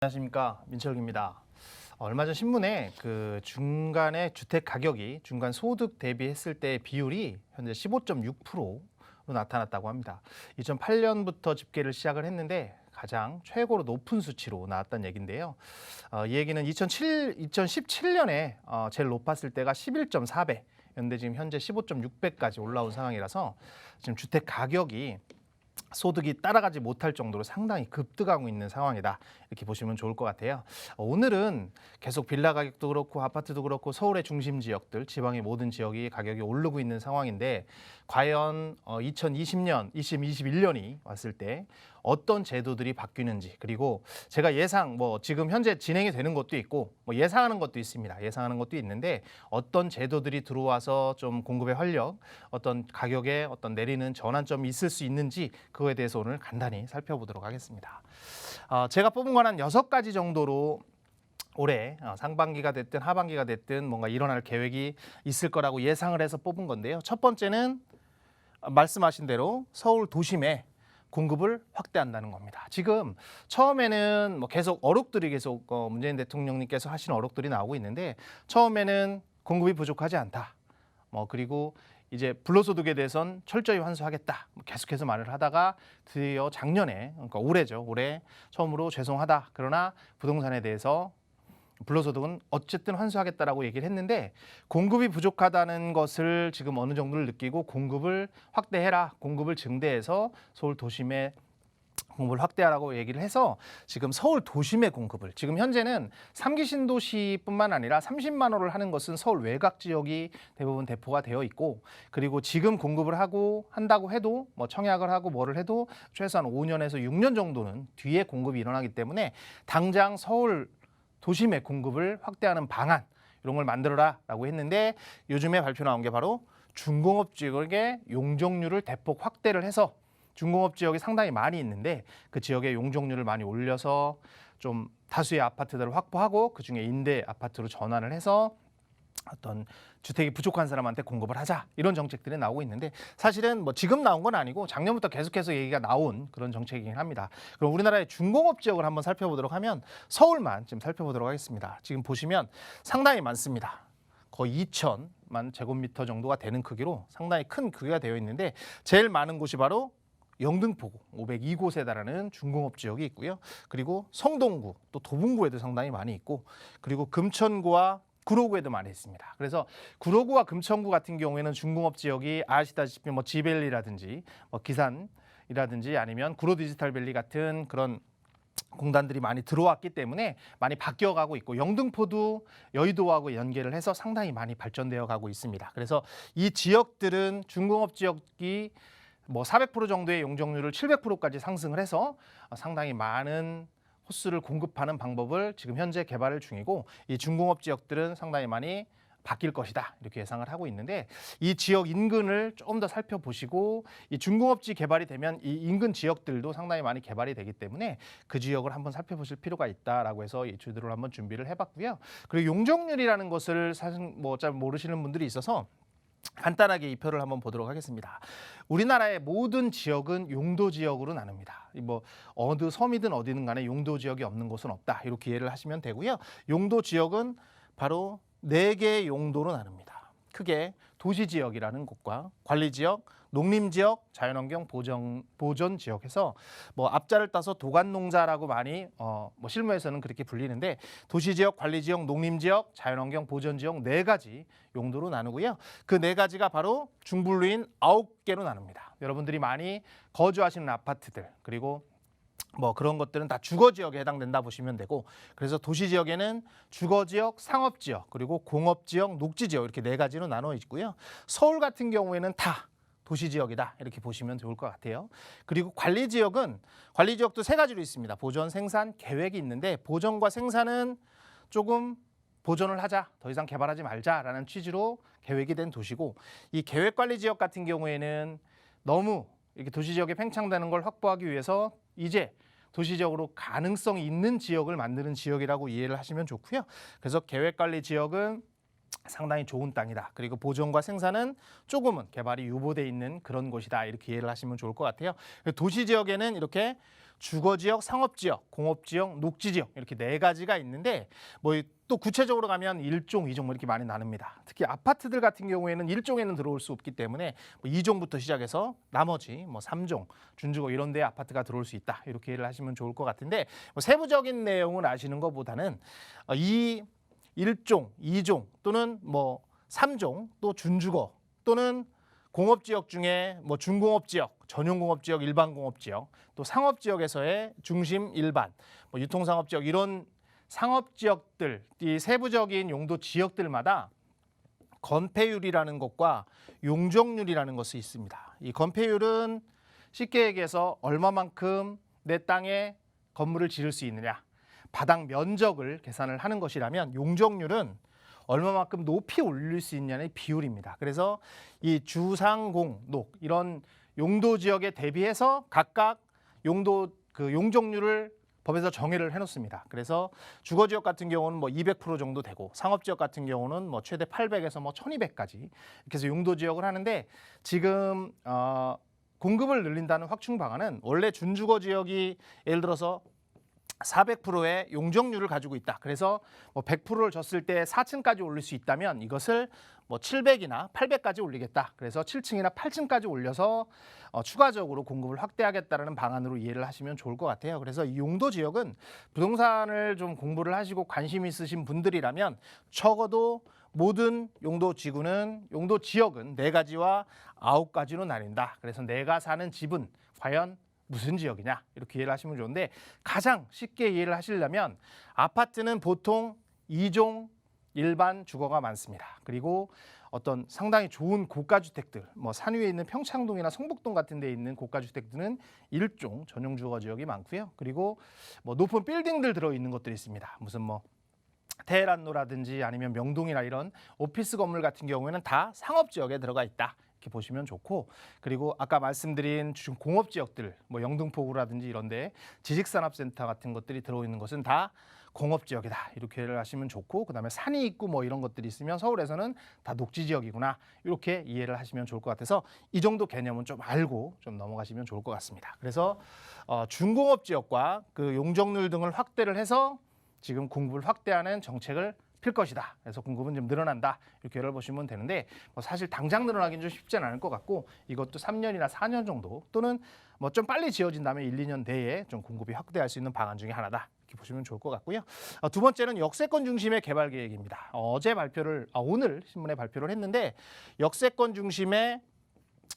안녕하십니까, 민철기입니다. 얼마 전 신문에 그 중간에 주택 가격이 중간 소득 대비했을 때 비율이 현재 15.6%로 나타났다고 합니다. 2008년부터 집계를 시작을 했는데 가장 최고로 높은 수치로 나왔다는 얘기인데요. 이 얘기는 2017년에 제일 높았을 때가 11.4배, 였는데 지금 현재 15.6배까지 올라온 상황이라서 지금 주택 가격이 소득이 따라가지 못할 정도로 상당히 급등하고 있는 상황이다, 이렇게 보시면 좋을 것 같아요. 오늘은 계속 빌라 가격도 그렇고 아파트도 그렇고 서울의 중심 지역들, 지방의 모든 지역이 가격이 오르고 있는 상황인데 과연 2020년, 2021년이 왔을 때 어떤 제도들이 바뀌는지, 그리고 제가 지금 현재 진행이 되는 것도 있고 예상하는 것도 있습니다. 예상하는 것도 있는데 어떤 제도들이 들어와서 좀 공급의 활력, 어떤 가격에 어떤 내리는 전환점이 있을 수 있는지, 그거에 대해서 오늘 간단히 살펴보도록 하겠습니다. 제가 뽑은 건 한 6가지 정도로 올해 상반기가 됐든 하반기가 됐든 뭔가 일어날 계획이 있을 거라고 예상을 해서 뽑은 건데요. 첫 번째는 말씀하신 대로 서울 도심에 공급을 확대한다는 겁니다. 지금 처음에는 계속 어록들이 문재인 대통령님께서 하신 어록들이 나오고 있는데, 처음에는 공급이 부족하지 않다. 그리고 이제 불로소득에 대해선 철저히 환수하겠다, 계속해서 말을 하다가 드디어 작년에, 그러니까 올해죠, 올해 처음으로 죄송하다, 그러나 부동산에 대해서 불로소득은 어쨌든 환수하겠다라고 얘기를 했는데, 공급이 부족하다는 것을 지금 어느 정도를 느끼고 공급을 확대해라, 공급을 증대해서 서울 도심에 공급을 확대하라고 얘기를 해서 지금 서울 도심의 공급을, 지금 현재는 3기 신도시뿐만 아니라 30만 호를 하는 것은 서울 외곽 지역이 대부분 대포가 되어 있고, 그리고 지금 공급을 한다고 해도 청약을 하고 뭐를 해도 최소한 5년에서 6년 정도는 뒤에 공급이 일어나기 때문에 당장 서울 도심의 공급을 확대하는 방안, 이런 걸 만들어라라고 했는데, 요즘에 발표 나온 게 바로 중공업 지역의 용적률을 대폭 확대를 해서, 중공업 지역이 상당히 많이 있는데 그 지역의 용적률을 많이 올려서 좀 다수의 아파트들을 확보하고 그중에 임대 아파트로 전환을 해서 어떤 주택이 부족한 사람한테 공급을 하자, 이런 정책들이 나오고 있는데, 사실은 지금 나온 건 아니고 작년부터 계속해서 얘기가 나온 그런 정책이긴 합니다. 그럼 우리나라의 중공업 지역을 한번 살펴보도록 하면 서울만 지금 살펴보도록 하겠습니다. 지금 보시면 상당히 많습니다. 거의 2,000만 제곱미터 정도가 되는 크기로 상당히 큰 크기가 되어 있는데, 제일 많은 곳이 바로 영등포구 502곳에 달하는 중공업 지역이 있고요. 그리고 성동구, 또 도봉구에도 상당히 많이 있고, 그리고 금천구와 구로구에도 많이 있습니다. 그래서 구로구와 금천구 같은 경우에는 중공업 지역이 아시다시피 지밸리라든지 기산이라든지 아니면 구로디지털밸리 같은 그런 공단들이 많이 들어왔기 때문에 많이 바뀌어가고 있고, 영등포도 여의도하고 연계를 해서 상당히 많이 발전되어 가고 있습니다. 그래서 이 지역들은 중공업 지역이 400% 정도의 용적률을 700%까지 상승을 해서 상당히 많은 호수를 공급하는 방법을 지금 현재 개발을 중이고, 이 중공업 지역들은 상당히 많이 바뀔 것이다, 이렇게 예상을 하고 있는데, 이 지역 인근을 조금 더 살펴보시고, 이 중공업지 개발이 되면 이 인근 지역들도 상당히 많이 개발이 되기 때문에 그 지역을 한번 살펴보실 필요가 있다라고 해서 이 주제로 한번 준비를 해봤고요. 그리고 용적률이라는 것을 사실 잘 모르시는 분들이 있어서 간단하게 이 표를 한번 보도록 하겠습니다. 우리나라의 모든 지역은 용도 지역으로 나눕니다. 어느 섬이든 어디든 간에 용도 지역이 없는 곳은 없다, 이렇게 이해를 하시면 되고요. 용도 지역은 바로 4개의 용도로 나눕니다. 크게 도시지역이라는 곳과 관리지역, 농림지역, 자연환경 보전 지역에서 앞자를 따서 도간농자라고 많이 실무에서는 그렇게 불리는데, 도시지역, 관리지역, 농림지역, 자연환경 보전지역 4가지 용도로 나누고요. 그 4가지가 바로 중분류인 9개로 나눕니다. 여러분들이 많이 거주하시는 아파트들, 그리고 그런 것들은 다 주거지역에 해당된다 보시면 되고, 그래서 도시지역에는 주거지역, 상업지역, 그리고 공업지역, 녹지지역, 이렇게 4가지로 나눠 있고요. 서울 같은 경우에는 다 도시지역이다, 이렇게 보시면 좋을 것 같아요. 그리고 관리지역도 3가지로 있습니다. 보전, 생산, 계획이 있는데, 보전과 생산은 조금 보존을 하자, 더 이상 개발하지 말자라는 취지로 계획이 된 도시고, 이 계획관리지역 같은 경우에는 너무 이렇게 도시지역에 팽창되는 걸 확보하기 위해서 이제 도시적으로 가능성이 있는 지역을 만드는 지역이라고 이해를 하시면 좋고요. 그래서 계획관리지역은 상당히 좋은 땅이다, 그리고 보존과 생산은 조금은 개발이 유보돼 있는 그런 곳이다, 이렇게 이해를 하시면 좋을 것 같아요. 도시지역에는 이렇게 주거지역, 상업지역, 공업지역, 녹지지역 이렇게 네 가지가 있는데 뭐 또 구체적으로 가면 1종, 2종 뭐 이렇게 많이 나눕니다. 특히 아파트들 같은 경우에는 1종에는 들어올 수 없기 때문에 뭐 2종부터 시작해서 나머지 뭐 3종, 준주거 이런 데 아파트가 들어올 수 있다. 이렇게 이해를 하시면 좋을 것 같은데 뭐 세부적인 내용을 아시는 것보다는 이 1종, 2종 또는 뭐 3종 또 준주거 또는 공업지역 중에 뭐 준공업지역, 전용공업지역, 일반공업지역 또 상업지역에서의 중심 일반, 뭐 유통상업지역 이런 상업지역들, 이 세부적인 용도 지역들마다 건폐율이라는 것과 용적률이라는 것이 있습니다. 이 건폐율은 쉽게 얘기해서 얼마만큼 내 땅에 건물을 지을 수 있느냐, 바닥 면적을 계산을 하는 것이라면 용적률은 얼마만큼 높이 올릴 수 있냐의 비율입니다. 그래서 이 주상, 공, 녹 이런 용도 지역에 대비해서 각각 용적률을 법에서 정의를 해놓습니다. 그래서 주거지역 같은 경우는 뭐 200% 정도 되고 상업지역 같은 경우는 뭐 최대 800에서 뭐 1200까지 이렇게 해서 용도 지역을 하는데 지금 공급을 늘린다는 확충 방안은 원래 준주거 지역이 예를 들어서 400%의 용적률을 가지고 있다. 그래서 뭐 100%를 줬을 때 4층까지 올릴 수 있다면 이것을 뭐 700이나 800까지 올리겠다. 그래서 7층이나 8층까지 올려서 추가적으로 공급을 확대하겠다는 방안으로 이해를 하시면 좋을 것 같아요. 그래서 이 용도 지역은 부동산을 좀 공부를 하시고 관심 있으신 분들이라면 적어도 모든 용도 지구는 용도 지역은 4가지와 9가지로 나뉜다. 그래서 내가 사는 집은 과연 무슨 지역이냐 이렇게 이해를 하시면 좋은데 가장 쉽게 이해를 하시려면 아파트는 보통 2종 일반 주거가 많습니다. 그리고 어떤 상당히 좋은 고가주택들, 뭐 산 위에 있는 평창동이나 성북동 같은 데 있는 고가주택들은 1종 전용 주거 지역이 많고요. 그리고 뭐 높은 빌딩들 들어있는 것들이 있습니다. 무슨 뭐 테헤란로라든지 아니면 명동이나 이런 오피스 건물 같은 경우에는 다 상업지역에 들어가 있다. 이렇게 보시면 좋고 그리고 아까 말씀드린 공업지역들 뭐 영등포구라든지 이런데 지식산업센터 같은 것들이 들어있는 것은 다 공업지역이다 이렇게 이해를 하시면 좋고 그다음에 산이 있고 뭐 이런 것들이 있으면 서울에서는 다 녹지지역이구나 이렇게 이해를 하시면 좋을 것 같아서 이 정도 개념은 좀 알고 좀 넘어가시면 좋을 것 같습니다. 그래서 준공업지역과 그 용적률 등을 확대를 해서 지금 공급을 확대하는 정책을 필 것이다. 그래서 공급은 좀 늘어난다. 이렇게 열어보시면 되는데 뭐 사실 당장 늘어나기는 좀 쉽지는 않을 것 같고 이것도 3년이나 4년 정도 또는 뭐 좀 빨리 지어진다면 1, 2년 내에 좀 공급이 확대할 수 있는 방안 중에 하나다. 이렇게 보시면 좋을 것 같고요. 두 번째는 역세권 중심의 개발 계획입니다. 오늘 신문에 발표를 했는데 역세권 중심의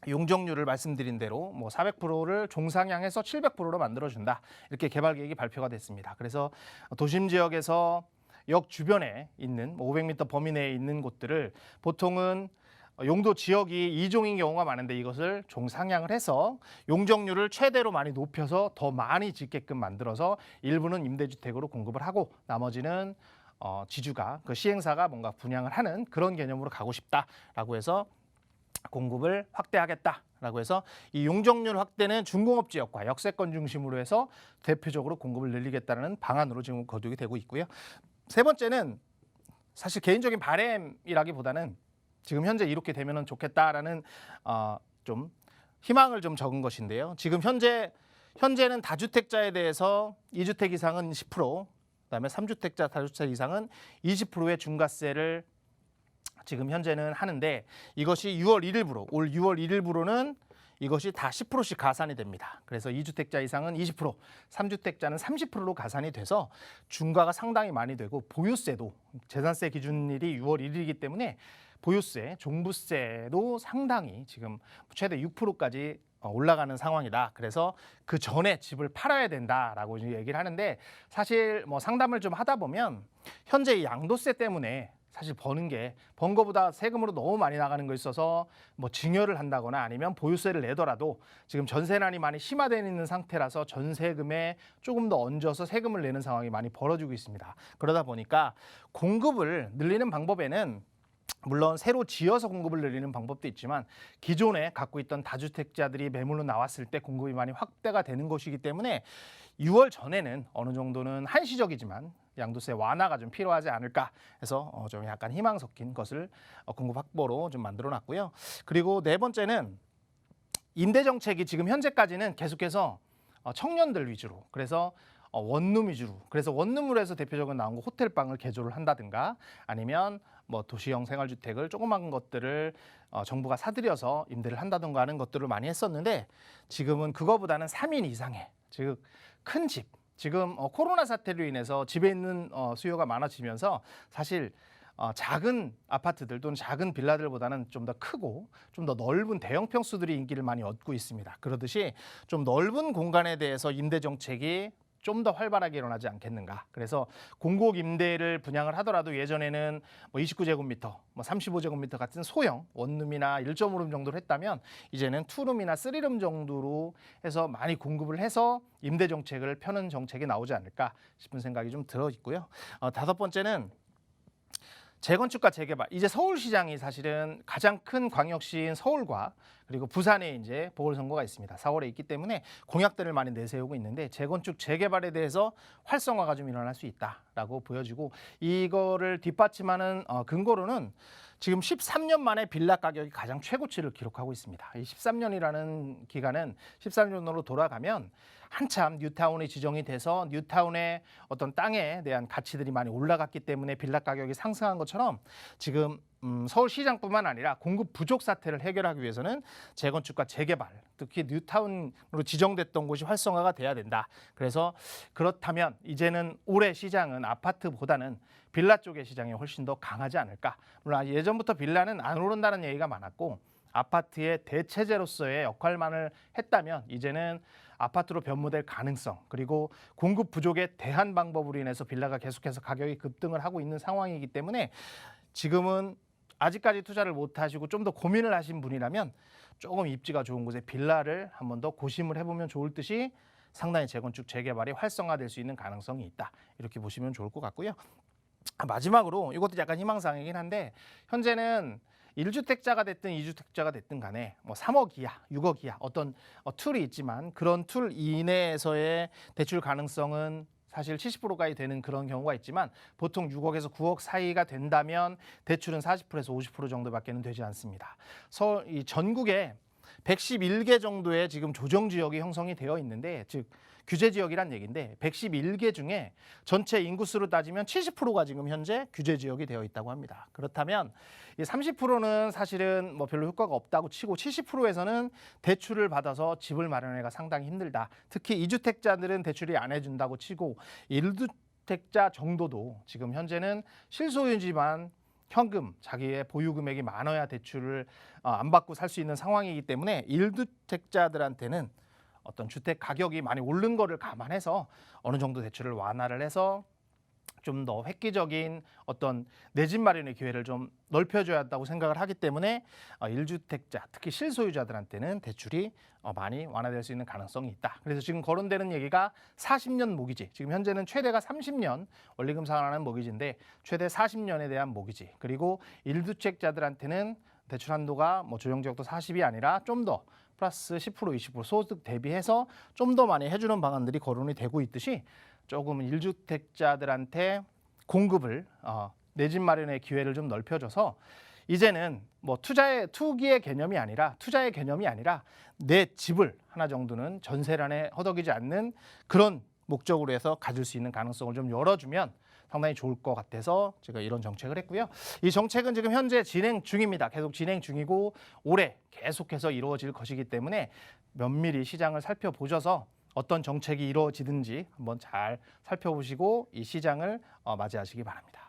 용적률을 말씀드린 대로 뭐 400%를 종상향해서 700%로 만들어준다. 이렇게 개발 계획이 발표가 됐습니다. 그래서 도심 지역에서 역 주변에 있는 500m 범위 내에 있는 곳들을 보통은 용도 지역이 2종인 경우가 많은데 이것을 종상향을 해서 용적률을 최대로 많이 높여서 더 많이 짓게끔 만들어서 일부는 임대주택으로 공급을 하고 나머지는 지주가 그 시행사가 뭔가 분양을 하는 그런 개념으로 가고 싶다라고 해서 공급을 확대하겠다라고 해서 이 용적률 확대는 준공업 지역과 역세권 중심으로 해서 대표적으로 공급을 늘리겠다는 방안으로 지금 거두게 되고 있고요. 세 번째는 사실 개인적인 바람이라기보다는 지금 현재 이렇게 되면 좋겠다라는 좀 희망을 좀 적은 것인데요. 지금 현재는 다주택자에 대해서 2주택 이상은 10%, 그다음에 3주택자 다주택 이상은 20%의 중과세를 지금 현재는 하는데 이것이 올 6월 1일부로는 이것이 다 10%씩 가산이 됩니다. 그래서 2주택자 이상은 20%, 3주택자는 30%로 가산이 돼서 중과가 상당히 많이 되고 보유세도 재산세 기준일이 6월 1일이기 때문에 보유세, 종부세도 상당히 지금 최대 6%까지 올라가는 상황이다. 그래서 그 전에 집을 팔아야 된다라고 얘기를 하는데 사실 뭐 상담을 좀 하다 보면 현재 이 양도세 때문에 사실 번 거보다 세금으로 너무 많이 나가는 거 있어서 뭐 증여를 한다거나 아니면 보유세를 내더라도 지금 전세난이 많이 심화되어 있는 상태라서 전세금에 조금 더 얹어서 세금을 내는 상황이 많이 벌어지고 있습니다. 그러다 보니까 공급을 늘리는 방법에는 물론 새로 지어서 공급을 늘리는 방법도 있지만 기존에 갖고 있던 다주택자들이 매물로 나왔을 때 공급이 많이 확대가 되는 것이기 때문에 6월 전에는 어느 정도는 한시적이지만 양도세 완화가 좀 필요하지 않을까 해서 좀 약간 희망 섞인 것을 공급 확보로 좀 만들어 놨고요. 그리고 네 번째는 임대 정책이 지금 현재까지는 계속해서 청년들 위주로, 그래서 원룸 위주로, 그래서 원룸으로 해서 대표적으로 나온 거 호텔방을 개조를 한다든가, 아니면 뭐 도시형 생활주택을 조그만 것들을 정부가 사들여서 임대를 한다든가 하는 것들을 많이 했었는데, 지금은 그거보다는 3인 이상의, 즉 큰 집, 지금 코로나 사태로 인해서 집에 있는 수요가 많아지면서 사실 작은 아파트들 또는 작은 빌라들보다는 좀 더 크고 좀 더 넓은 대형 평수들이 인기를 많이 얻고 있습니다. 그러듯이 좀 넓은 공간에 대해서 임대 정책이 좀 더 활발하게 일어나지 않겠는가. 그래서 공공 임대를 분양을 하더라도 예전에는 뭐 29제곱미터, 뭐 35제곱미터 같은 소형 원룸이나 1.5룸 정도로 했다면, 이제는 투룸이나 3룸 정도로 해서 많이 공급을 해서 임대 정책을 펴는 정책이 나오지 않을까 싶은 생각이 좀 들어 있고요. 다섯 번째는 재건축과 재개발. 이제 서울시장이 사실은 가장 큰 광역시인 서울과 그리고 부산에 이제 보궐선거가 있습니다. 4월에 있기 때문에 공약들을 많이 내세우고 있는데, 재건축 재개발에 대해서 활성화가 좀 일어날 수 있다라고 보여지고, 이거를 뒷받침하는 근거로는 지금 13년 만에 빌라 가격이 가장 최고치를 기록하고 있습니다. 이 13년이라는 기간은 13년으로 돌아가면 한참 뉴타운이 지정이 돼서 뉴타운의 어떤 땅에 대한 가치들이 많이 올라갔기 때문에 빌라 가격이 상승한 것처럼, 지금 서울시장뿐만 아니라 공급 부족 사태를 해결하기 위해서는 재건축과 재개발, 특히 뉴타운으로 지정됐던 곳이 활성화가 돼야 된다. 그래서 그렇다면 이제는 올해 시장은 아파트보다는 빌라 쪽의 시장이 훨씬 더 강하지 않을까. 물론 예전부터 빌라는 안 오른다는 얘기가 많았고, 아파트의 대체제로서의 역할만을 했다면 이제는 아파트로 변모될 가능성, 그리고 공급 부족에 대한 방법으로 인해서 빌라가 계속해서 가격이 급등을 하고 있는 상황이기 때문에, 지금은 아직까지 투자를 못 하시고 좀 더 고민을 하신 분이라면 조금 입지가 좋은 곳에 빌라를 한 번 더 고심을 해보면 좋을 듯이, 상당히 재건축 재개발이 활성화될 수 있는 가능성이 있다, 이렇게 보시면 좋을 것 같고요. 마지막으로 이것도 약간 희망사항이긴 한데, 현재는 1주택자가 됐든 2주택자가 됐든 간에 뭐 3억 이하, 6억 이하 어떤 툴이 있지만, 그런 툴 이내에서의 대출 가능성은 사실 70%까지 되는 그런 경우가 있지만, 보통 6억에서 9억 사이가 된다면 대출은 40%에서 50% 정도밖에는 되지 않습니다. 이 전국에 111개 정도의 지금 조정지역이 형성이 되어 있는데, 즉 규제지역이란 얘기인데, 111개 중에 전체 인구수로 따지면 70%가 지금 현재 규제지역이 되어 있다고 합니다. 그렇다면 이 30%는 사실은 뭐 별로 효과가 없다고 치고, 70%에서는 대출을 받아서 집을 마련하기가 상당히 힘들다. 특히 2주택자들은 대출이 안 해준다고 치고, 1주택자 정도도 지금 현재는 실소유지만 현금, 자기의 보유 금액이 많아야 대출을 안 받고 살 수 있는 상황이기 때문에, 1주택자들한테는 어떤 주택 가격이 많이 오른 거를 감안해서 어느 정도 대출을 완화를 해서 좀 더 획기적인 어떤 내 집 마련의 기회를 좀 넓혀줘야 한다고 생각을 하기 때문에, 1주택자, 특히 실소유자들한테는 대출이 많이 완화될 수 있는 가능성이 있다. 그래서 지금 거론되는 얘기가 40년 모기지, 지금 현재는 최대가 30년 원리금 상환하는 모기지인데, 최대 40년에 대한 모기지, 그리고 1주택자들한테는 대출 한도가 뭐 조정지역도 40이 아니라 좀 더 플러스 10%, 20% 소득 대비해서 좀 더 많이 해주는 방안들이 거론이 되고 있듯이, 조금은 1주택자들한테 공급을 내 집 마련의 기회를 좀 넓혀줘서, 이제는 뭐 투기의 개념이 아니라, 투자의 개념이 아니라 내 집을 하나 정도는 전세를 안에 허덕이지 않는 그런 목적으로 해서 가질 수 있는 가능성을 좀 열어주면 상당히 좋을 것 같아서 제가 이런 정책을 했고요. 이 정책은 지금 현재 진행 중입니다. 계속 진행 중이고 올해 계속해서 이루어질 것이기 때문에, 면밀히 시장을 살펴보셔서 어떤 정책이 이루어지든지 한번 잘 살펴보시고 이 시장을 맞이하시기 바랍니다.